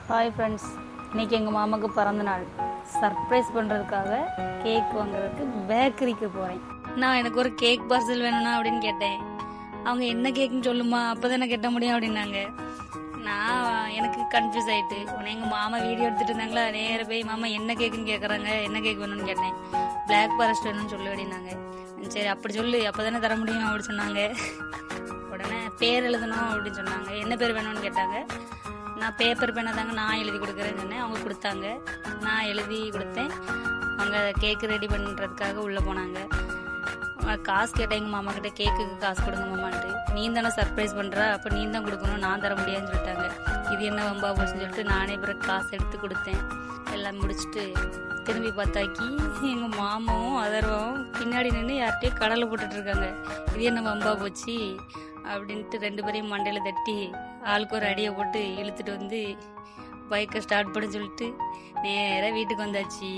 Hi friends, இன்றைக்கி எங்கள் மாமாவுக்கு பிறந்த நாள். சர்ப்ரைஸ் பண்ணுறதுக்காக கேக் வாங்குறதுக்கு பேக்கரிக்கு போகிறேன். நான் எனக்கு ஒரு கேக் பார்சல் வேணும்னா அப்படின்னு கேட்டேன். அவங்க என்ன கேக்குன்னு சொல்லுமா, அப்போ தானே கட்ட முடியும் அப்படின்னாங்க. எனக்கு கன்ஃபியூஸ் ஆகிட்டு உடனே எங்கள் மாமா வீடியோ எடுத்துகிட்டு இருந்தாங்களா, நேர போய் மாமா என்ன கேக்குன்னு கேட்குறாங்க, என்ன கேக் வேணும்னு கேட்டேன். பிளாக் ஃபாரஸ்ட் வேணும்னு சொல்லு அப்படின்னாங்க. சரி அப்படி சொல்லு, அப்போ தானே தர முடியும் அப்படின்னு சொன்னாங்க. உடனே பேர் எழுதணும் அப்படின்னு சொன்னாங்க. என்ன பேர் வேணும்னு கேட்டாங்க. நான் பேப்பர் பேனை தாங்க நான் எழுதி கொடுக்குறேன்னு சொன்னேன். அவங்க கொடுத்தாங்க, நான் எழுதி கொடுத்தேன். அவங்க கேக்கு ரெடி பண்ணுறதுக்காக உள்ளே போனாங்க. காசு கேட்டேன் எங்கள் மாமா கிட்டே, கேக்குக்கு காசு கொடுங்க மாமான்ட்டு. நீ தானே சர்ப்ரைஸ் பண்ணுற, அப்போ நீ தான் கொடுக்கணும், நான் தர முடியாதுன்னு சொல்லிட்டாங்க. இது என்ன வம்பா போச்சுன்னு சொல்லிட்டு நானே பிறகு காசு எடுத்து கொடுத்தேன். எல்லாம் முடிச்சுட்டு திரும்பி பார்த்தாக்கி எங்கள் மாமாவும் அதர்வாவும் பின்னாடி நின்று யார்கிட்டயும் கடலை போட்டுட்ருக்காங்க. இது என்ன வம்பா போச்சு அப்படின்ட்டு ரெண்டு பேரையும் மண்டையில் தட்டி ஆளுக்கு ஒரு அடியை போட்டு இழுத்துட்டு வந்து பைக்கை ஸ்டார்ட் பண்ண சொல்லிட்டு நேராக வீட்டுக்கு வந்தாச்சு.